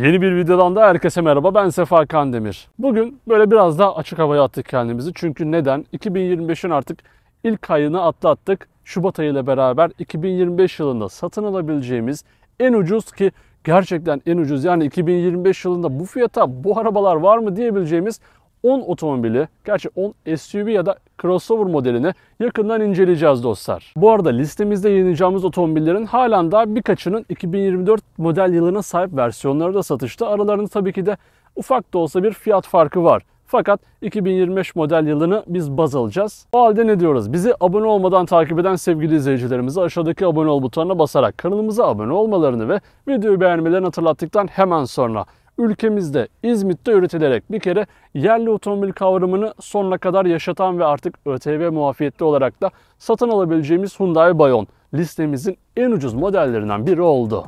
Yeni bir videodan da herkese merhaba, ben Sefa Kandemir. Bugün böyle biraz daha açık havaya attık kendimizi. Çünkü neden? 2025'in artık ilk ayını atlattık. Şubat ayı ile beraber 2025 yılında satın alabileceğimiz en ucuz, ki gerçekten en ucuz, yani 2025 yılında bu fiyata bu arabalar var mı diyebileceğimiz 10 otomobili, gerçi 10 SUV ya da crossover modelini yakından inceleyeceğiz dostlar. Bu arada listemizde yayınlayacağımız otomobillerin halen daha birkaçının 2024 model yılına sahip versiyonları da satışta. Aralarında tabii ki de ufak da olsa bir fiyat farkı var. Fakat 2025 model yılını biz baz alacağız. O halde ne diyoruz? Bizi abone olmadan takip eden sevgili izleyicilerimizi aşağıdaki abone ol butonuna basarak kanalımıza abone olmalarını ve videoyu beğenmelerini hatırlattıktan hemen sonra ülkemizde İzmit'te üretilerek bir kere yerli otomobil kavramını sonuna kadar yaşatan ve artık ÖTV muafiyetli olarak da satın alabileceğimiz Hyundai Bayon listemizin en ucuz modellerinden biri oldu.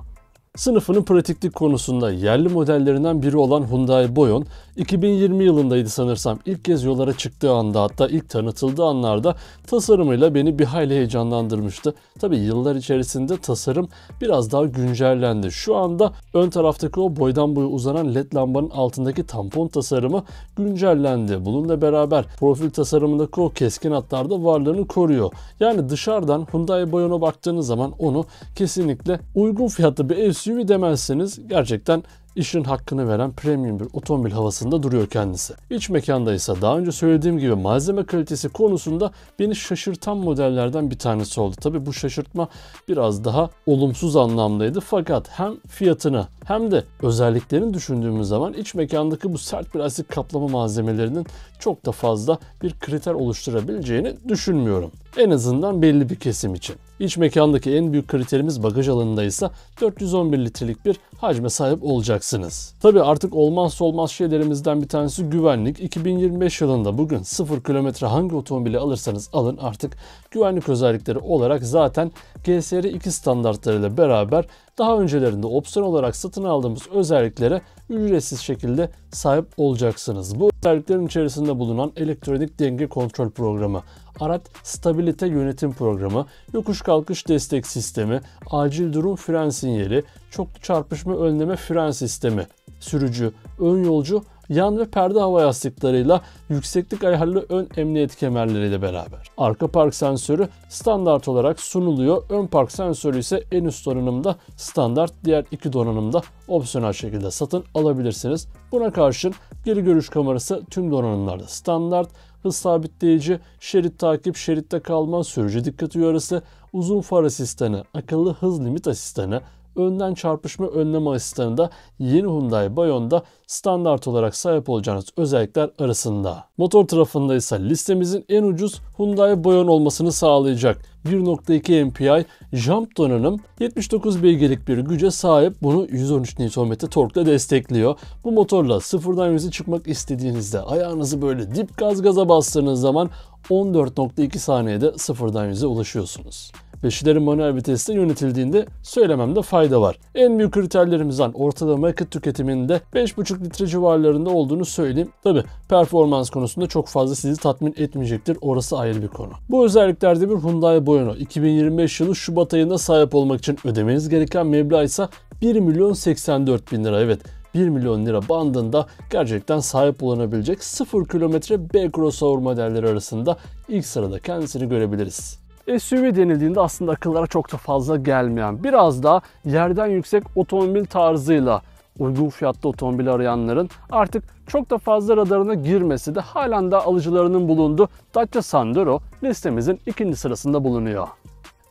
Sınıfının pratiklik konusunda yerli modellerinden biri olan Hyundai Bayon 2020 yılındaydı sanırsam. İlk kez yollara çıktığı anda, hatta ilk tanıtıldığı anlarda tasarımıyla beni bir hayli heyecanlandırmıştı. Tabi yıllar içerisinde tasarım biraz daha güncellendi. Şu anda ön taraftaki o boydan boya uzanan led lambanın altındaki tampon tasarımı güncellendi. Bununla beraber profil tasarımındaki o keskin hatlar da varlığını koruyor. Yani dışarıdan Hyundai Bayon'a baktığınız zaman onu kesinlikle uygun fiyatlı bir SUV demezseniz gerçekten işin hakkını veren premium bir otomobil havasında duruyor kendisi. İç mekanda ise daha önce söylediğim gibi malzeme kalitesi konusunda beni şaşırtan modellerden bir tanesi oldu. Tabi bu şaşırtma biraz daha olumsuz anlamdaydı, fakat hem fiyatını hem de özelliklerini düşündüğümüz zaman iç mekandaki bu sert plastik kaplama malzemelerinin çok da fazla bir kriter oluşturabileceğini düşünmüyorum. En azından belli bir kesim için. İç mekandaki en büyük kriterimiz bagaj alanında ise 411 litrelik bir hacme sahip olacaksınız. Tabi artık olmazsa olmaz şeylerimizden bir tanesi güvenlik. 2025 yılında bugün 0 kilometre hangi otomobili alırsanız alın artık güvenlik özellikleri olarak zaten GSR2 standartlarıyla beraber daha öncelerinde opsiyon olarak satın aldığımız özelliklere ücretsiz şekilde sahip olacaksınız. Bu özelliklerin içerisinde bulunan elektronik denge kontrol programı, araç stabilite yönetim programı, yokuş kalkış destek sistemi, acil durum fren sinyali, çoklu çarpışma önleme fren sistemi, sürücü, ön yolcu, yan ve perde hava yastıklarıyla yükseklik ayarlı ön emniyet kemerleriyle beraber. Arka park sensörü standart olarak sunuluyor. Ön park sensörü ise en üst donanımda standart, diğer iki donanımda opsiyonel şekilde satın alabilirsiniz. Buna karşın geri görüş kamerası tüm donanımlarda standart, hız sabitleyici, şerit takip, şeritte kalma, sürücü dikkat uyarısı, uzun far asistanı, akıllı hız limit asistanı, önden çarpışma önleme asistanı da yeni Hyundai Bayon'da standart olarak sahip olacağınız özellikler arasında. Motor tarafında ise listemizin en ucuz Hyundai Bayon olmasını sağlayacak 1.2 MPI jump donanım 79 beygirlik bir güce sahip. Bunu 113 Nm torkla destekliyor. Bu motorla sıfırdan 100'e çıkmak istediğinizde ayağınızı böyle dip gaza bastığınız zaman 14.2 saniyede sıfırdan 100'e ulaşıyorsunuz. Beşilerin manuel viteste yönetildiğinde söylememde fayda var. En büyük kriterlerimizden ortalama yakıt tüketiminde 5,5 litre civarlarında olduğunu söyleyeyim. Tabi performans konusunda çok fazla sizi tatmin etmeyecektir. Orası ayrı bir konu. Bu özelliklerde bir Hyundai Bayon'a 2025 yılı Şubat ayında sahip olmak için ödemeniz gereken meblağ ise 1.084.000 lira. Evet, 1 milyon lira bandında gerçekten sahip olunabilecek 0 kilometre B crossover modelleri arasında ilk sırada kendisini görebiliriz. SUV denildiğinde aslında akıllara çok da fazla gelmeyen, biraz daha yerden yüksek otomobil tarzıyla uygun fiyatlı otomobil arayanların artık çok da fazla radarına girmesi de halen daha alıcılarının bulunduğu Dacia Sandero listemizin ikinci sırasında bulunuyor.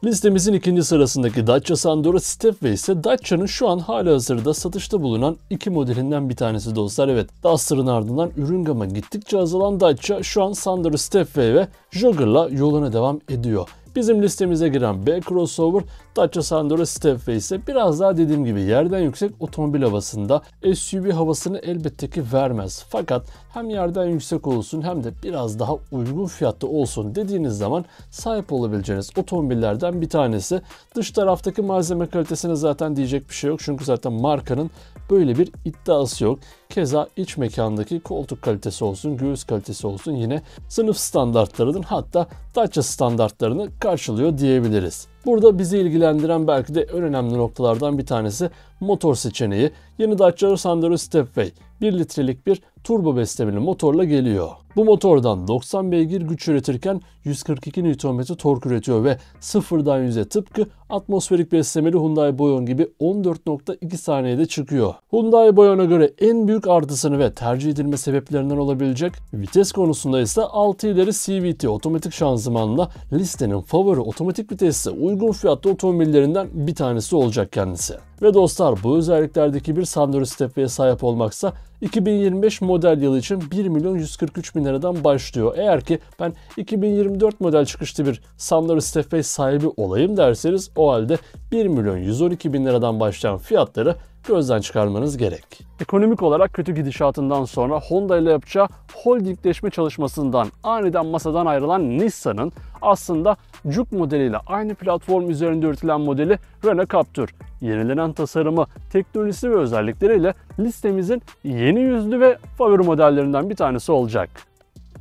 Listemizin ikinci sırasındaki Dacia Sandero Stepway ise Dacia'nın şu an halihazırda satışta bulunan iki modelinden bir tanesi dostlar. Evet, Duster'ın ardından ürün gamı gittikçe azalan Dacia şu an Sandero Stepway ve Jogger'la yoluna devam ediyor. Bizim listemize giren B crossover Dacia Sandero Stepway ise biraz daha dediğim gibi yerden yüksek otomobil havasında, SUV havasını elbette ki vermez. Fakat hem yerden yüksek olsun hem de biraz daha uygun fiyatlı olsun dediğiniz zaman sahip olabileceğiniz otomobillerden bir tanesi. Dış taraftaki malzeme kalitesine zaten diyecek bir şey yok. Çünkü zaten markanın böyle bir iddiası yok. Keza iç mekandaki koltuk kalitesi olsun, göğüs kalitesi olsun yine sınıf standartlarının, hatta Dacia standartlarını karşılıyor diyebiliriz. Burada bizi ilgilendiren belki de en önemli noktalardan bir tanesi motor seçeneği yeni Dacia Sandero Stepway 1 litrelik bir turbo beslemeli motorla geliyor. Bu motordan 90 beygir güç üretirken 142 Nm tork üretiyor ve sıfırdan 100'e tıpkı atmosferik beslemeli Hyundai Boyon gibi 14.2 saniyede çıkıyor. Hyundai Boyon'a göre en büyük artısını ve tercih edilme sebeplerinden olabilecek vites konusunda ise 6 ileri CVT otomatik şanzımanla listenin favori otomatik vitesle uygun fiyatlı otomobillerinden bir tanesi olacak kendisi. Ve dostlar, bu özelliklerdeki bir Sandero Stepway'e sahip olmaksa 2025 model yılı için 1.143.000 liradan başlıyor. Eğer ki ben 2024 model çıkışlı bir Sandero Stepway sahibi olayım derseniz o halde 1.112.000 liradan başlayan fiyatları gözden çıkarmanız gerek. Ekonomik olarak kötü gidişatından sonra Honda ile yapacağı holdingleşme çalışmasından aniden masadan ayrılan Nissan'ın aslında Juke modeliyle aynı platform üzerinde üretilen modeli Renault Captur. Yenilenen tasarımı, teknolojisi ve özellikleriyle listemizin yeni yüzlü ve favori modellerinden bir tanesi olacak.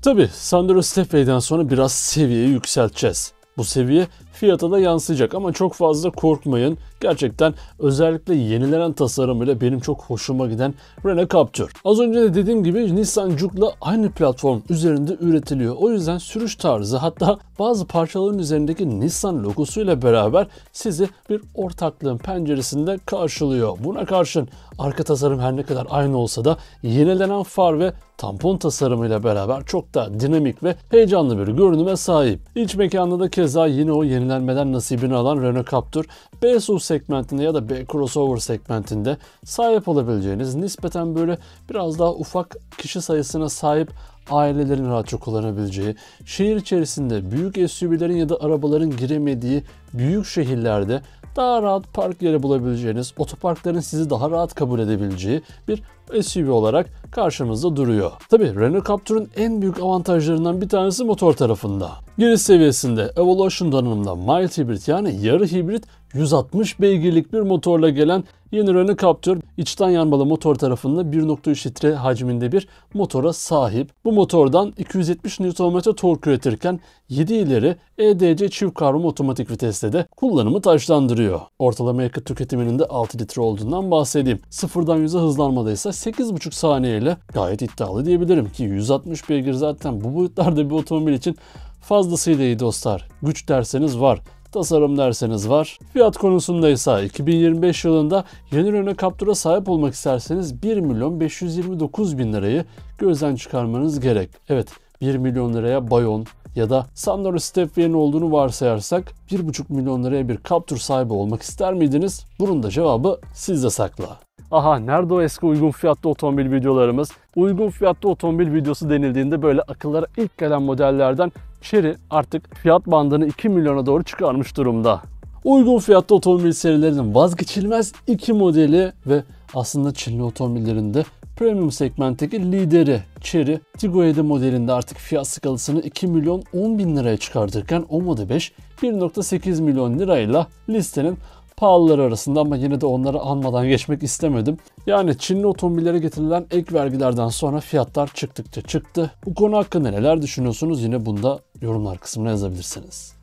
Tabi Sandero Stepway'den sonra biraz seviyeyi yükselteceğiz. Bu seviye fiyata da yansıyacak ama çok fazla korkmayın. Gerçekten özellikle yenilenen tasarımıyla benim çok hoşuma giden Renault Captur. Az önce de dediğim gibi Nissan Juke'la aynı platform üzerinde üretiliyor. O yüzden sürüş tarzı, hatta bazı parçaların üzerindeki Nissan logosuyla beraber sizi bir ortaklığın penceresinde karşılıyor. Buna karşın arka tasarım her ne kadar aynı olsa da yenilenen far ve tampon tasarımıyla beraber çok da dinamik ve heyecanlı bir görünüme sahip. İç mekanda da keza yine o yenilenmeden nasibini alan Renault Captur, B SUV segmentinde ya da B crossover segmentinde sahip olabileceğiniz, nispeten böyle biraz daha ufak kişi sayısına sahip ailelerin rahatça kullanabileceği, şehir içerisinde büyük SUV'lerin ya da arabaların giremediği büyük şehirlerde daha rahat park yeri bulabileceğiniz, otoparkların sizi daha rahat kabul edebileceği bir SUV olarak karşımızda duruyor. Tabii Renault Captur'un en büyük avantajlarından bir tanesi motor tarafında. Giriş seviyesinde Evolution donanımda mild hibrit, yani yarı hibrit 160 beygirlik bir motorla gelen yeni Renault Captur, içten yanmalı motor tarafında 1.3 litre hacminde bir motora sahip. Bu motordan 270 Nm tork üretirken 7 ileri EDC çift karbon otomatik viteste de kullanımı taşlandırıyor. Ortalama yakıt tüketiminin de 6 litre olduğundan bahsedeyim. Sıfırdan 100'e hızlanmada ise 8,5 saniye ile gayet iddialı diyebilirim ki 160 beygir zaten bu boyutlarda bir otomobil için fazlasıyla iyi dostlar. Güç derseniz var. Tasarım derseniz var. Fiyat konusunda ise 2025 yılında yeni Renault Captur'a sahip olmak isterseniz 1.529.000 lirayı gözden çıkarmanız gerek. Evet, 1 milyon liraya Boyon ya da Sandero Stepway'in olduğunu varsayarsak 1,5 milyon liraya bir Captur sahibi olmak ister miydiniz? Bunun da cevabı sizde saklı. Aha, nerede o eski uygun fiyatlı otomobil videolarımız? Uygun fiyatlı otomobil videosu denildiğinde böyle akıllara ilk gelen modellerden Chery artık fiyat bandını 2 milyona doğru çıkarmış durumda. Uygun fiyatlı otomobil serilerinin vazgeçilmez iki modeli ve aslında Çinli otomobillerinde premium segmentteki lideri Chery, Tiggo 7 modelinde artık fiyat skalasını 2 milyon 10 bin liraya çıkartırken Omoda 5 1.8 milyon lirayla listenin pahalıları arasında, ama yine de onları anmadan geçmek istemedim. Yani Çinli otomobillere getirilen ek vergilerden sonra fiyatlar çıktıkça çıktı. Bu konu hakkında neler düşünüyorsunuz? Yine bunda yorumlar kısmına yazabilirsiniz.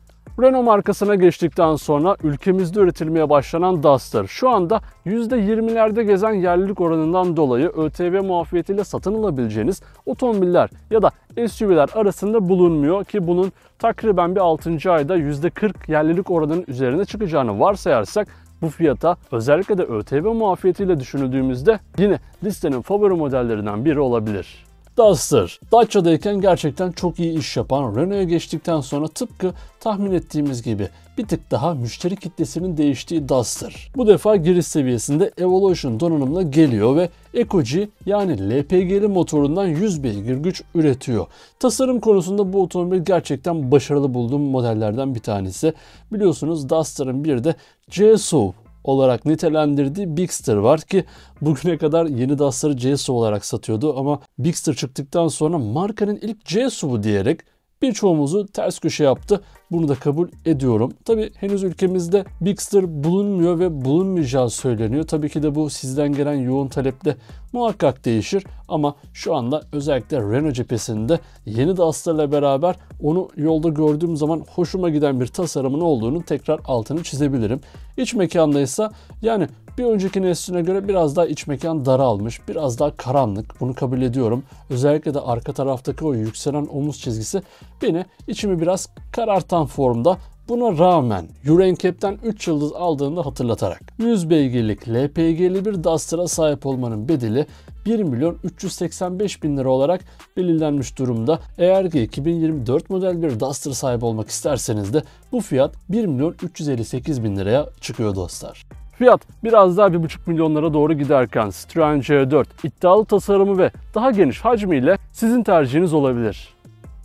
Renault markasına geçtikten sonra ülkemizde üretilmeye başlanan Duster şu anda %20'lerde gezen yerlilik oranından dolayı ÖTV muafiyetiyle satın alabileceğiniz otomobiller ya da SUV'ler arasında bulunmuyor ki bunun takriben bir 6. ayda %40 yerlilik oranının üzerine çıkacağını varsayarsak bu fiyata özellikle de ÖTV muafiyetiyle düşünüldüğümüzde yine listenin favori modellerinden biri olabilir. Duster, Dacia'dayken gerçekten çok iyi iş yapan, Renault'a geçtikten sonra tıpkı tahmin ettiğimiz gibi bir tık daha müşteri kitlesinin değiştiği Duster. Bu defa giriş seviyesinde Evolution donanımla geliyor ve Eco-G yani LPG'li motorundan 100 beygir güç üretiyor. Tasarım konusunda bu otomobil gerçekten başarılı bulduğum modellerden bir tanesi. Biliyorsunuz Duster'ın bir de C-SUV olarak nitelendirdiği Bigster var ki bugüne kadar yeni Duster'ı C-SUV olarak satıyordu ama Bigster çıktıktan sonra markanın ilk C-SUV'u diyerek birçoğumuzu ters köşe yaptı. Bunu da kabul ediyorum. Tabii henüz ülkemizde Bigster bulunmuyor ve bulunmayacağı söyleniyor. Tabii ki de bu sizden gelen yoğun taleple muhakkak değişir. Ama şu anda özellikle Renault cephesinde yeni Duster'la beraber onu yolda gördüğüm zaman hoşuma giden bir tasarımın olduğunu tekrar altını çizebilirim. İç mekanda ise yani bir önceki nesline göre biraz daha iç mekan daralmış, biraz daha karanlık. Bunu kabul ediyorum. Özellikle de arka taraftaki o yükselen omuz çizgisi beni içimi biraz karartan formda. Buna rağmen Euro NCAP'ten 3 yıldız aldığını da hatırlatarak 100 beygirlik LPG'li bir Duster'a sahip olmanın bedeli 1.385.000 lira olarak belirlenmiş durumda. Eğer ki 2024 model bir Duster sahibi olmak isterseniz de bu fiyat 1.358.000 liraya çıkıyor dostlar. Fiyat biraz daha 1.5 milyonlara doğru giderken Citroen C4 iddialı tasarımı ve daha geniş hacmiyle sizin tercihiniz olabilir.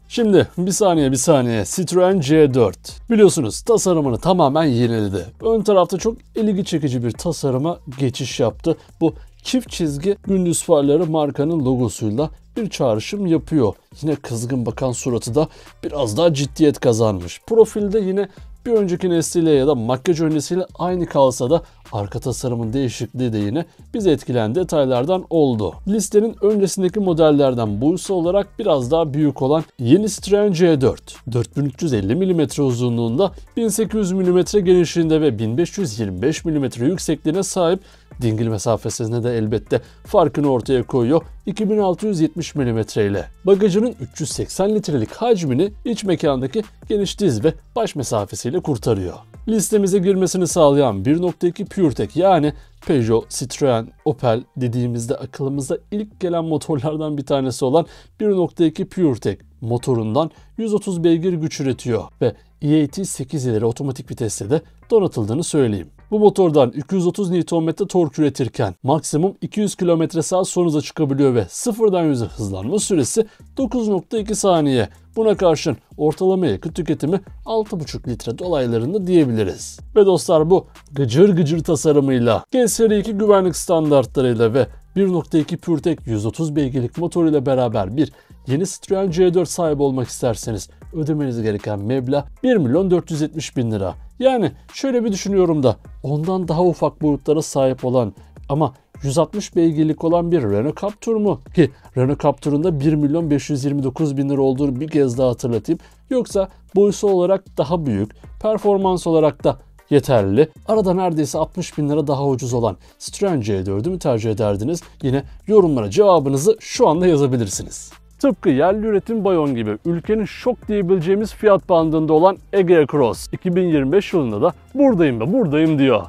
Şimdi bir saniye Citroen C4 biliyorsunuz tasarımını tamamen yeniledi. Ön tarafta çok ilgi çekici bir tasarıma geçiş yaptı. Bu çift çizgi gündüz farları markanın logosuyla bir çağrışım yapıyor. Yine kızgın bakan suratı da biraz daha ciddiyet kazanmış. Profilde yine bir önceki nesliyle ya da makyaj öncesiyle aynı kalsa da arka tasarımın değişikliği de yine bizi etkileyen detaylardan oldu. Listenin öncesindeki modellerden boyusu olarak biraz daha büyük olan yeni Citroen C4 4350 mm uzunluğunda, 1800 mm genişliğinde ve 1525 mm yüksekliğine sahip. Dingil mesafesine de elbette farkını ortaya koyuyor 2670 mm ile. Bagajının 380 litrelik hacmini iç mekandaki geniş diz ve baş mesafesiyle kurtarıyor. Listemize girmesini sağlayan 1.2 PureTech yani Peugeot, Citroen, Opel dediğimizde akılımıza ilk gelen motorlardan bir tanesi olan 1.2 PureTech motorundan 130 beygir güç üretiyor ve E80 8 ileri otomatik viteste de donatıldığını söyleyeyim. Bu motordan 230 Nm tork üretirken maksimum 200 km/s son hıza çıkabiliyor ve sıfırdan 100'e hızlanma süresi 9.2 saniye. Buna karşın ortalama yakıt tüketimi 6.5 litre dolaylarında diyebiliriz. Ve dostlar bu gıcır gıcır tasarımıyla, G-Seri 2 güvenlik standartlarıyla ve 1.2 PureTech 130 beygirlik motoruyla beraber bir yeni Citroen C4 sahibi olmak isterseniz ödemeniz gereken meblağ 1.470.000 lira. Yani şöyle bir düşünüyorum da ondan daha ufak boyutlara sahip olan ama 160 beygirlik olan bir Renault Captur mu? Ki Renault Captur'un da 1.529.000 lira olduğunu bir kez daha hatırlatayım. Yoksa boyusu olarak daha büyük, performans olarak da yeterli, arada neredeyse 60.000 lira daha ucuz olan Citroen C4'ü mü tercih ederdiniz? Yine yorumlara cevabınızı şu anda yazabilirsiniz. Tıpkı yerli üretim Bayon gibi ülkenin şok diyebileceğimiz fiyat bandında olan Egea Cross 2025 yılında da buradayım diyor.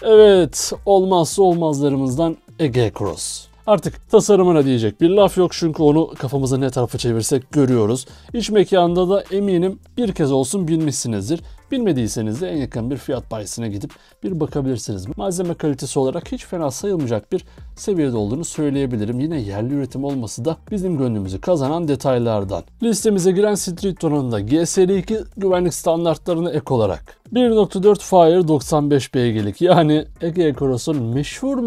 Evet, olmazsa olmazlarımızdan Egea Cross. Artık tasarımına diyecek bir laf yok çünkü onu kafamıza ne tarafa çevirsek görüyoruz. İç mekanda da eminim bir kez olsun bilmişsinizdir. Bilmediyseniz de en yakın bir fiyat bayisine gidip bir bakabilirsiniz. Malzeme kalitesi olarak hiç fena sayılmayacak bir seviyede olduğunu söyleyebilirim. Yine yerli üretim olması da bizim gönlümüzü kazanan detaylardan. Listemize giren Street donanımda G-Seri 2 güvenlik standartlarına ek olarak 1.4 Fire 95 beygirlik yani Egea Cross'un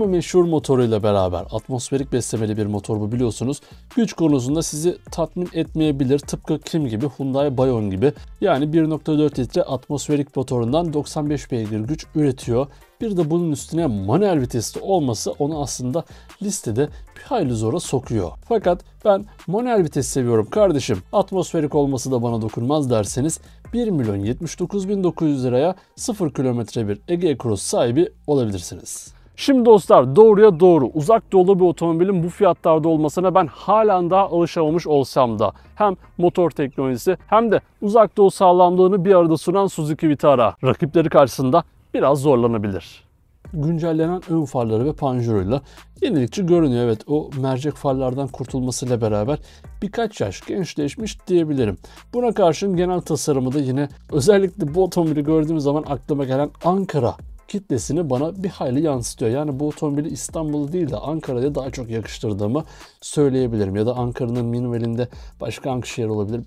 meşhur motoruyla beraber atmosferik beslemeli bir motor bu biliyorsunuz. Güç konusunda sizi tatmin etmeyebilir. Tıpkı kim gibi? Hyundai Bayon gibi. Yani 1.4 litre atmosferik motorundan 95 beygir güç üretiyor. Bir de bunun üstüne manuel vitesli olması onu aslında listede bir hayli zora sokuyor. Fakat ben manuel vites seviyorum kardeşim. Atmosferik olması da bana dokunmaz derseniz 1.079.900 liraya 0 kilometre bir Egea Cross sahibi olabilirsiniz. Şimdi dostlar doğruya doğru uzak doğulu bir otomobilin bu fiyatlarda olmasına ben halen daha alışamamış olsam da hem motor teknolojisi hem de uzak doğu sağlamlığını bir arada sunan Suzuki Vitara rakipleri karşısında biraz zorlanabilir. Güncellenen ön farları ve panjuruyla yenilikçi görünüyor. Evet, o mercek farlardan kurtulmasıyla beraber birkaç yaş gençleşmiş diyebilirim. Buna karşın genel tasarımı da yine özellikle bu otomobili gördüğüm zaman aklıma gelen Ankara kitlesini bana bir hayli yansıtıyor. Yani bu otomobili İstanbul'u değil de Ankara'ya daha çok yakıştırdığımı söyleyebilirim. Ya da Ankara'nın minvalinde başka hangi şehir olabilir?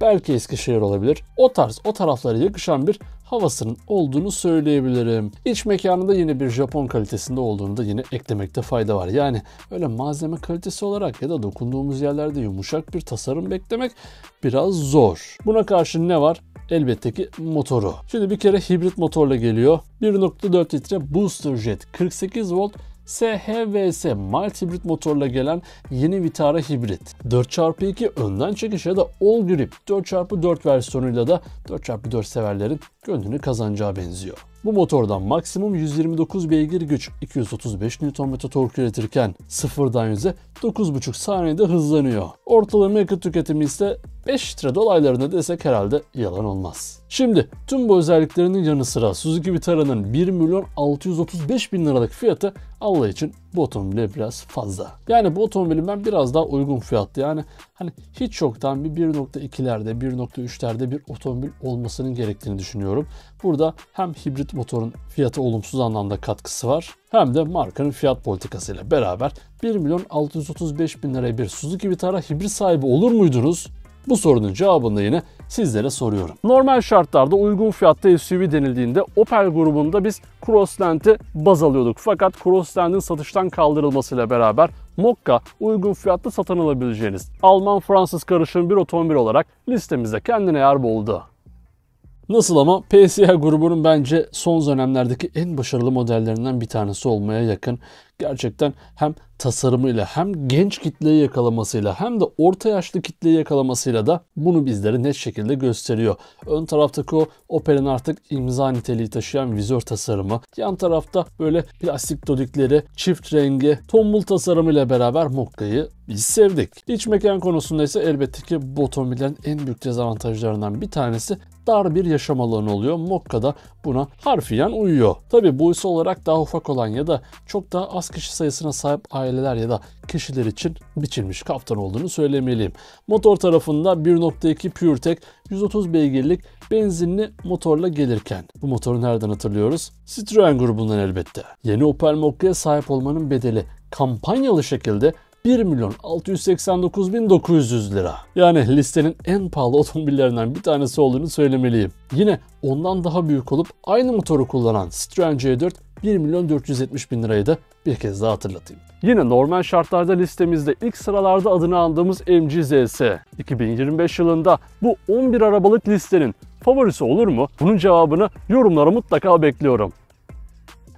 Belki Eskişehir olabilir. O taraflara yakışan bir havasının olduğunu söyleyebilirim. İç mekanında yine bir Japon kalitesinde olduğunu da yine eklemekte fayda var. Yani öyle malzeme kalitesi olarak ya da dokunduğumuz yerlerde yumuşak bir tasarım beklemek biraz zor. Buna karşı ne var? Elbette ki motoru. Şimdi bir kere hibrit motorla geliyor. 1.4 litre Booster Jet 48 volt SHVS mild hibrit motorla gelen yeni Vitara hibrit. 4x2 önden çekiş ya da all grip 4x4 versiyonuyla da 4x4 severlerin gönlünü kazanacağı benziyor. Bu motordan maksimum 129 beygir güç, 235 Nm tork üretirken 0'dan 100'e 9,5 saniyede hızlanıyor. Ortalama yakıt tüketimi ise 5 litre dolaylarında desek herhalde yalan olmaz. Şimdi tüm bu özelliklerinin yanı sıra Suzuki Vitara'nın 1.635.000 liralık fiyatı Allah için bu otomobile biraz fazla. Yani bu otomobilin ben biraz daha uygun fiyatlı, yani hani hiç yoktan bir 1.2'lerde 1.3'lerde bir otomobil olmasının gerektiğini düşünüyorum. Burada hem hibrit motorun fiyatı olumsuz anlamda katkısı var, hem de markanın fiyat politikasıyla beraber 1.635.000 liraya bir Suzuki Vitara hibrit sahibi olur muydunuz? Bu sorunun cevabını da yine sizlere soruyorum. Normal şartlarda uygun fiyatta SUV denildiğinde Opel grubunda biz Crossland'i baz alıyorduk. Fakat Crossland'in satıştan kaldırılmasıyla beraber Mokka uygun fiyatta satın alabileceğiniz Alman-Fransız karışım bir otomobil olarak listemizde kendine yer buldu. Nasıl ama PSA grubunun bence son dönemlerdeki en başarılı modellerinden bir tanesi olmaya yakın. Gerçekten hem tasarımıyla hem genç kitleyi yakalamasıyla hem de orta yaşlı kitleyi yakalamasıyla da bunu bizlere net şekilde gösteriyor. Ön taraftaki o Opel'in artık imza niteliği taşıyan vizör tasarımı, yan tarafta böyle plastik dodikleri, çift rengi, tombul tasarımıyla beraber Mokka'yı biz sevdik. İç mekan konusunda ise elbette ki bu otomobillerin en büyük dezavantajlarından bir tanesi dar bir yaşam alanı oluyor. Mokka da buna harfiyen uyuyor. Tabi boyusu olarak daha ufak olan ya da çok daha az kişi sayısına sahip aileler ya da kişiler için biçilmiş kaftan olduğunu söylemeliyim. Motor tarafında 1.2 PureTech 130 beygirlik benzinli motorla gelirken bu motoru nereden hatırlıyoruz? Citroen grubundan elbette. Yeni Opel Mokka'ya sahip olmanın bedeli kampanyalı şekilde 1.689.900 lira. Yani listenin en pahalı otomobillerinden bir tanesi olduğunu söylemeliyim. Yine ondan daha büyük olup aynı motoru kullanan Citroen C4 1.470.000 lirayı da bir kez daha hatırlatayım. Yine normal şartlarda listemizde ilk sıralarda adını andığımız MG ZS 2025 yılında bu 11 arabalık listenin favorisi olur mu? Bunun cevabını yorumlara mutlaka bekliyorum.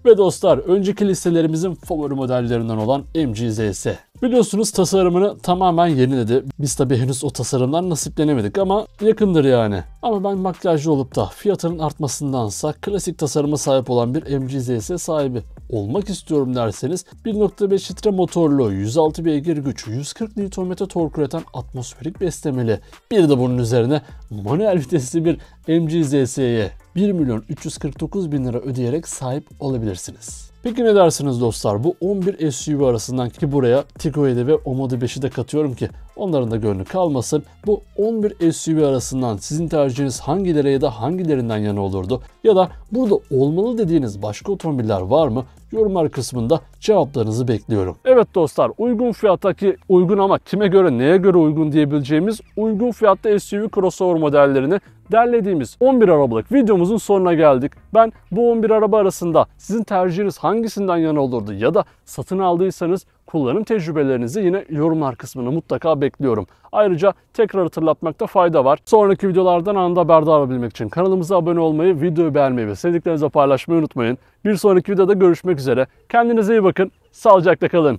Ve dostlar, önceki listelerimizin favori modellerinden olan MG ZS. Biliyorsunuz tasarımını tamamen yeniledi. Biz tabi henüz o tasarımdan nasiplenemedik ama yakındır yani. Ama ben makyajlı olup da fiyatının artmasındansa klasik tasarıma sahip olan bir MG ZS sahibi olmak istiyorum derseniz 1.5 litre motorlu, 106 beygir güç, 140 Nm tork üreten atmosferik beslemeli, bir de bunun üzerine manuel vitesli bir MG ZS'ye 1.349.000 lira ödeyerek sahip olabilirsiniz. Peki ne dersiniz dostlar? Bu 11 SUV arasından, ki buraya Tiguan'i ve Omoda 5'i de katıyorum ki onların da gönlü kalmasın. Bu 11 SUV arasından sizin tercihiniz hangileri ya da hangilerinden yana olurdu? Ya da burada olmalı dediğiniz başka otomobiller var mı? Yorumlar kısmında cevaplarınızı bekliyorum. Evet dostlar, uygun fiyattaki uygun ama kime göre neye göre uygun diyebileceğimiz uygun fiyatta SUV crossover modellerini derlediğimiz 11 arabalık videomuzun sonuna geldik. Ben bu 11 araba arasında sizin tercihiniz hangisinden yana olurdu ya da satın aldıysanız kullanım tecrübelerinizi yine yorumlar kısmına mutlaka bekliyorum. Ayrıca tekrar hatırlatmakta fayda var. Sonraki videolardan anında haberdar olabilmek için kanalımıza abone olmayı, videoyu beğenmeyi ve sevdiklerinizle paylaşmayı unutmayın. Bir sonraki videoda görüşmek üzere. Kendinize iyi bakın. Sağlıcakla kalın.